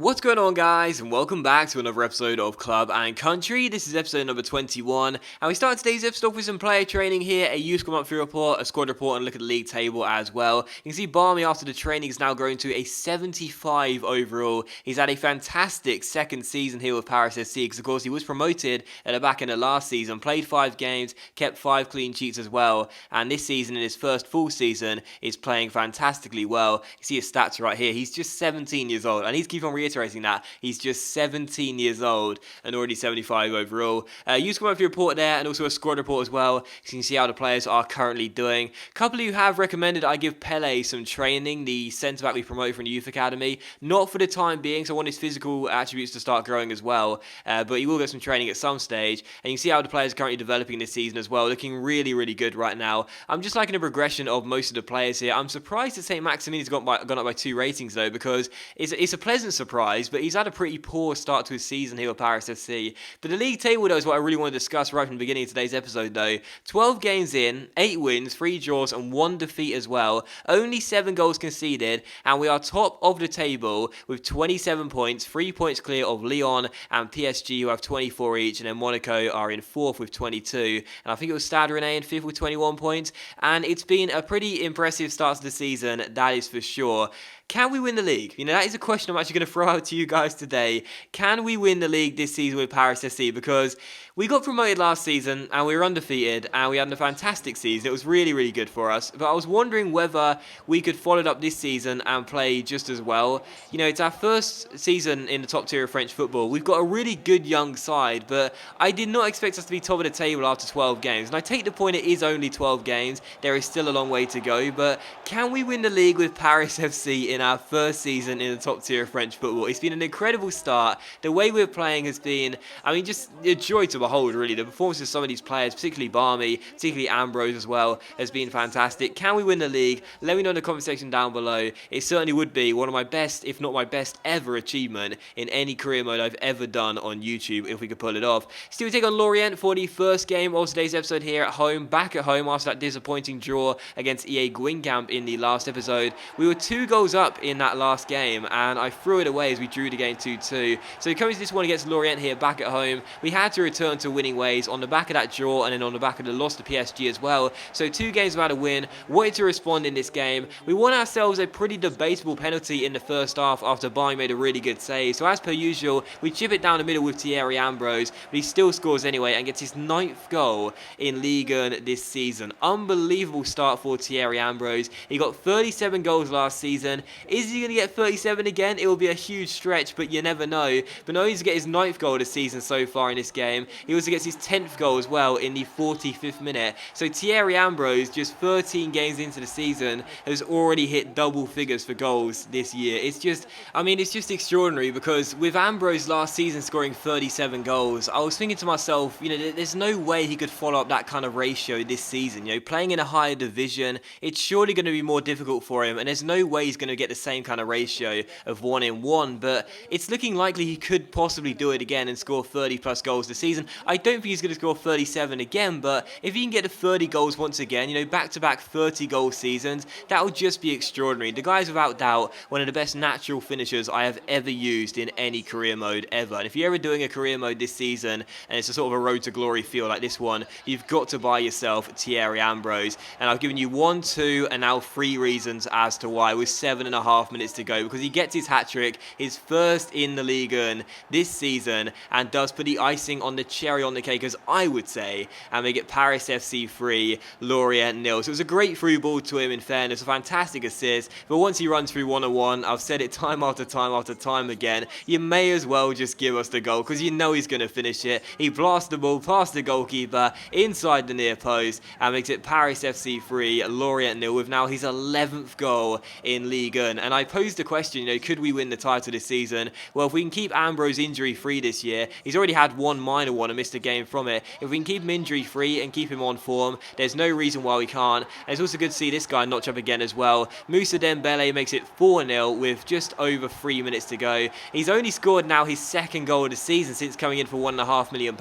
What's going on, guys, and welcome back to another episode of Club and Country. This is episode number 21, and we start today's episode off with some player training here, a youth squad monthly report, a squad report, and a look at the league table as well. You can see Barmy after the training is now growing to a 75 overall. He's had a fantastic second season here with Paris FC because, of course, he was promoted at the back end of last season, played 5 games, kept 5 clean sheets as well, and this season, in his first full season, is playing fantastically well. You see his stats right here. He's just 17 years old, and he's keep on reiterating that he's just 17 years old and already 75 overall. Youth squad monthly report there, and also a squad report as well, so you can see how the players are currently doing. A couple of you have recommended I give Pele some training, the centre back we promoted from the youth academy. Not for the time being, so I want his physical attributes to start growing as well, but he will get some training at some stage, and you can see how the players are currently developing this season as well, looking really good right now. I'm just liking the progression of most of the players here. I'm surprised that St. Maximinian's gone up by 2 ratings though, because it's a pleasant surprise, but he's had a pretty poor start to his season here with Paris FC. But the league table though is what I really want to discuss right from the beginning of today's episode though. 12 games in, 8 wins, 3 draws and 1 defeat as well. Only 7 goals conceded, and we are top of the table with 27 points, 3 points clear of Lyon and PSG, who have 24 each, and then Monaco are in 4th with 22, and I think it was Stade Rennais in 5th with 21 points, and it's been a pretty impressive start to the season, that is for sure. Can we win the league? You know, that is a question I'm actually going to throw out to you guys today. Can we win the league this season with Paris FC? Because we got promoted last season and we were undefeated and we had a fantastic season. It was really good for us. But I was wondering whether we could follow it up this season and play just as well. You know, it's our first season in the top tier of French football. We've got a really good young side, but I did not expect us to be top of the table after 12 games. And I take the point it is only 12 games. There is still a long way to go. But can we win the league with Paris FC in our first season in the top tier of French football? It's been an incredible start. The way we're playing has been, I mean, just a joy to behold, really. The performances of some of these players, particularly Barmy, particularly Ambrose as well, has been fantastic. Can we win the league? Let me know in the comment section down below. It certainly would be one of my best, if not my best ever achievement in any career mode I've ever done on YouTube, if we could pull it off. Still, we take on Lorient for the first game of today's episode here at home, back at home after that disappointing draw against EA Guingamp in the last episode. We were 2 goals up in that last game, and I threw it away as we drew the game 2-2. So coming to this one against Lorient here back at home, we had to return to winning ways on the back of that draw and then on the back of the loss to PSG as well. So 2 games without a win. Wanted to respond in this game. We won ourselves a pretty debatable penalty in the first half after Barney made a really good save. So as per usual, we chip it down the middle with Thierry Ambrose, but he still scores anyway and gets his 9th goal in Ligue 1 this season. Unbelievable start for Thierry Ambrose. He got 37 goals last season. Is he going to get 37 again? It will be a huge stretch, but you never know. But not only does he get his 9th goal this season so far in this game, he also gets his 10th goal as well in the 45th minute. So Thierry Ambrose, just 13 games into the season, has already hit double figures for goals this year. It's just, I mean, it's just extraordinary, because with Ambrose last season scoring 37 goals, I was thinking to myself, you know, there's no way he could follow up that kind of ratio this season. You know, playing in a higher division, it's surely going to be more difficult for him, and there's no way he's going to get the same kind of ratio of 1-in-1, but it's looking likely he could possibly do it again and score 30 plus goals this season. I don't think he's going to score 37 again, but if he can get to 30 goals once again, you know, back-to-back 30 goal seasons, that would just be extraordinary. The guy's without doubt one of the best natural finishers I have ever used in any career mode ever, and if you're ever doing a career mode this season and it's a sort of a road to glory feel like this one, you've got to buy yourself Thierry Ambrose, and I've given you 1, 2 and now 3 reasons as to why with 7.5 minutes to go, because he gets his hat-trick, his first in the Ligue 1 this season, and does put the icing on the cherry on the cake, as I would say, and they get Paris FC 3, Lorient 0. So it was a great through ball to him, in fairness, a fantastic assist, but once he runs through 1-on-1, I've said it time after time again, you may as well just give us the goal, because you know he's going to finish it. He blasts the ball past the goalkeeper, inside the near post, and makes it Paris FC 3, Lorient 0, with now his 11th goal in Ligue 1. And I posed the question, you know, could we win the title this season? Well, if we can keep Ambrose injury free this year, he's already had one minor one, to miss the game from it. If we can keep him injury-free and keep him on form, there's no reason why we can't. And it's also good to see this guy notch up again as well. Moussa Dembele makes it 4-0 with just over 3 minutes to go. He's only scored now his second goal of the season since coming in for £1.5 million.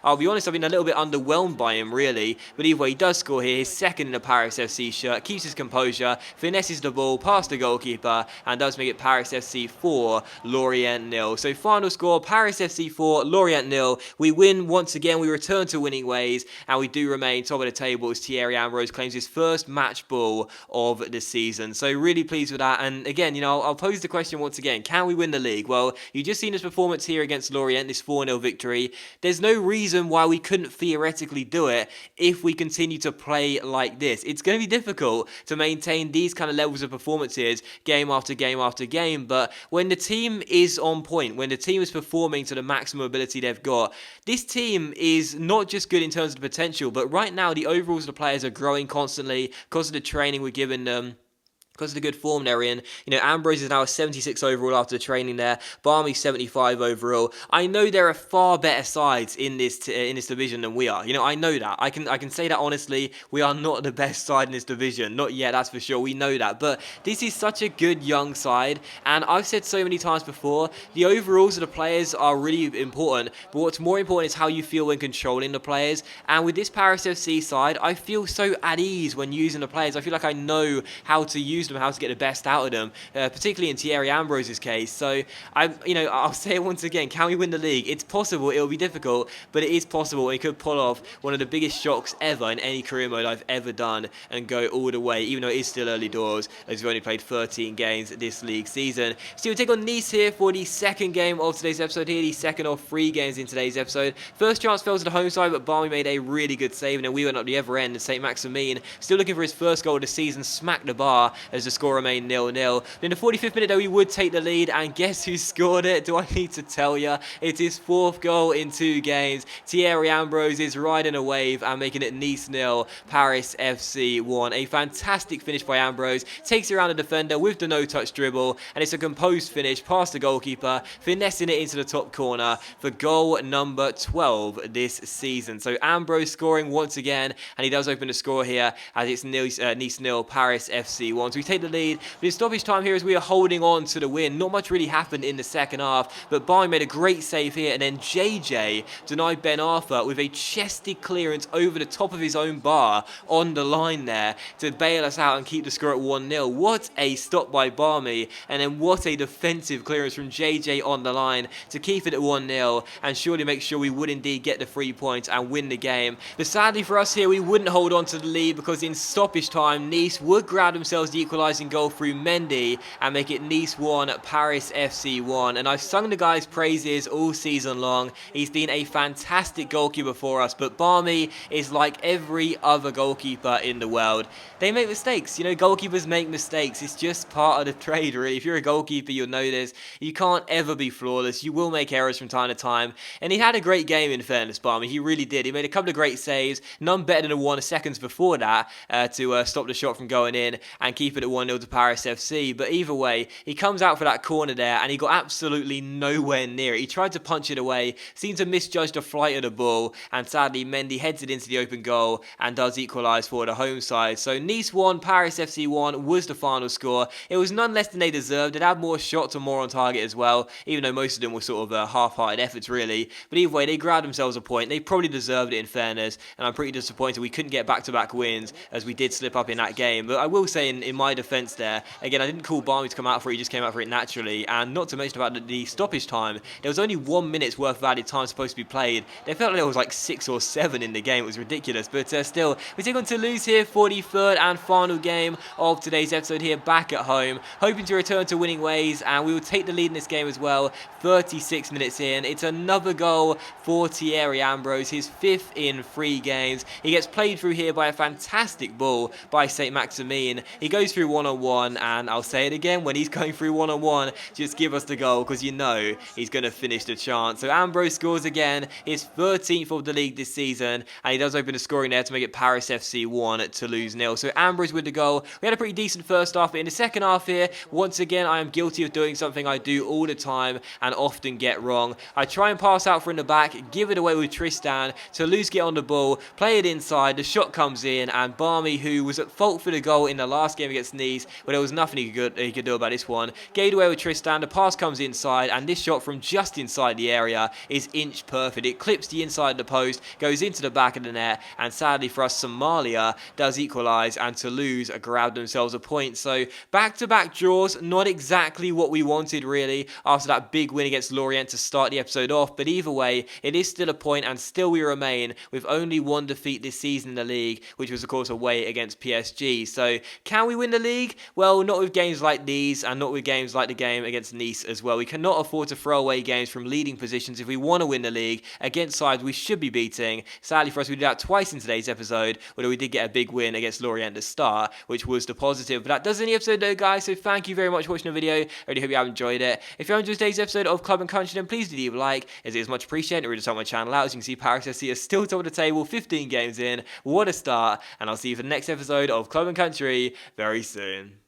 I'll be honest, I've been a little bit underwhelmed by him, really. But either way, he does score here, his second in a Paris FC shirt, keeps his composure, finesses the ball past the goalkeeper, and does make it Paris FC 4, Lorient 0. So final score, Paris FC 4, Lorient 0. We win once again, we return to winning ways, and we do remain top of the table as Thierry Ambrose claims his first match ball of the season. So really pleased with that. And again, I'll pose the question once again, can we win the league? Well, you've just seen his performance here against Lorient, this 4-0 victory. There's no reason why we couldn't theoretically do it if we continue to play like this. It's going to be difficult to maintain these kind of levels of performances game after game after game, but when the team is on point, when the team is performing to the maximum ability they've got, this team is not just good in terms of the potential, but right now the overalls of the players are growing constantly because of the training we're giving them, because of the good form they're in. Ambrose is now a 76 overall after the training there. Barmy 75 overall. I know there are far better sides in this division than we are. I know that. I can say that honestly. We are not the best side in this division. Not yet, that's for sure. We know that. But this is such a good young side. And I've said so many times before, the overalls of the players are really important. But what's more important is how you feel when controlling the players. And with this Paris FC side, I feel so at ease when using the players. I feel like I know how to use them, how to get the best out of them, particularly in Thierry Ambrose's case. So I'll say it once again, can we win the league? It's possible. It'll be difficult, but it is possible. We could pull off one of the biggest shocks ever in any career mode I've ever done and go all the way, even though it is still early doors, as we've only played 13 games this league season. So we'll take on Nice here for the second game of today's episode here, the second of 3 games in today's episode. First chance fell to the home side, but Barmy made a really good save, and then we went up the other end, and St. Maximin, still looking for his first goal of the season, smacked the bar as the score remained 0-0. In the 45th minute though, we would take the lead, and guess who scored it? Do I need to tell you? It's his 4th goal in 2 games. Thierry Ambrose is riding a wave and making it Nice 0, Paris FC 1. A fantastic finish by Ambrose, takes it around the defender with the no-touch dribble, and it's a composed finish past the goalkeeper, finessing it into the top corner for goal number 12 this season. So Ambrose scoring once again, and he does open the score here as it's Nice 0, Paris FC 1. So we take the lead. But in stoppage time here as we are holding on to the win. Not much really happened in the second half, but Barney made a great save here, and then JJ denied Ben Arthur with a chested clearance over the top of his own bar on the line there to bail us out and keep the score at 1-0. What a stop by Barmy, and then what a defensive clearance from JJ on the line to keep it at 1-0 and surely make sure we would indeed get the 3 points and win the game. But sadly for us here, we wouldn't hold on to the lead because in stoppage time, Nice would grab themselves the equalising goal through Mendy and make it Nice 1, Paris FC 1. And I've sung the guy's praises all season long. He's been a fantastic goalkeeper for us, but Barmy is like every other goalkeeper in the world. They make mistakes. Goalkeepers make mistakes. It's just part of the trade, really. If you're a goalkeeper, you'll know this. You can't ever be flawless. You will make errors from time to time. And he had a great game, in fairness, Barmy. He really did. He made a couple of great saves, none better than the one seconds before that to stop the shot from going in and keep it at 1-0 to Paris FC. But either way, he comes out for that corner there and he got absolutely nowhere near it. He tried to punch it away, seemed to misjudge the flight of the ball, and sadly Mendy heads it into the open goal and does equalise for the home side. So Nice 1, Paris FC 1 was the final score. It was none less than they deserved. They'd had more shots and more on target as well, even though most of them were sort of half-hearted efforts really. But either way, they grabbed themselves a point. They probably deserved it, in fairness, and I'm pretty disappointed we couldn't get back-to-back wins as we did slip up in that game. But I will say in my defence there, again, I didn't call Barmy to come out for it, he just came out for it naturally. And not to mention about the stoppage time, there was only 1 minute's worth of added time supposed to be played. They felt like there was like 6 or 7 in the game. It was ridiculous. But still, we take on Toulouse here for the 3rd and final game of today's episode here back at home. Hoping to return to winning ways, and we will take the lead in this game as well. 36 minutes in. It's another goal for Thierry Ambrose, his 5th in 3 games. He gets played through here by a fantastic ball by St. Maximin. He goes through through one-on-one, and I'll say it again, when he's going through one-on-one, just give us the goal, because you know he's going to finish the chance. So Ambrose scores again, his 13th of the league this season, and he does open the scoring there to make it Paris FC 1, Toulouse 0. So Ambrose with the goal. We had a pretty decent first half, but in the second half here, once again, I am guilty of doing something I do all the time and often get wrong. I try and pass out from the back, give it away with Tristan, Toulouse get on the ball, play it inside, the shot comes in, and Barmy, who was at fault for the goal in the last game against Nice, but there was nothing he could do about this one, gave it away with Tristan, the pass comes inside, and this shot from just inside the area is inch perfect. It clips the inside of the post, goes into the back of the net, and sadly for us, Somalia does equalise, and Toulouse grabbed themselves a point. So back-to-back draws, not exactly what we wanted really after that big win against Lorient to start the episode off, but either way, it is still a point, and still we remain with only one defeat this season in the league, which was of course away against PSG. So can we win the league? Well, not with games like these, and not with games like the game against Nice as well. We cannot afford to throw away games from leading positions if we want to win the league against sides we should be beating. Sadly for us, we did that twice in today's episode, although we did get a big win against Lorient at the start, which was the positive. But that does end the episode though, guys, so thank you very much for watching the video. I really hope you have enjoyed it. If you enjoyed today's episode of Club and Country, then please do leave a like, as it is much appreciated. It really does help my channel out. As you can see, Paris FC is still top of the table, 15 games in. What a start, and I'll see you for the next episode of Club and Country very soon.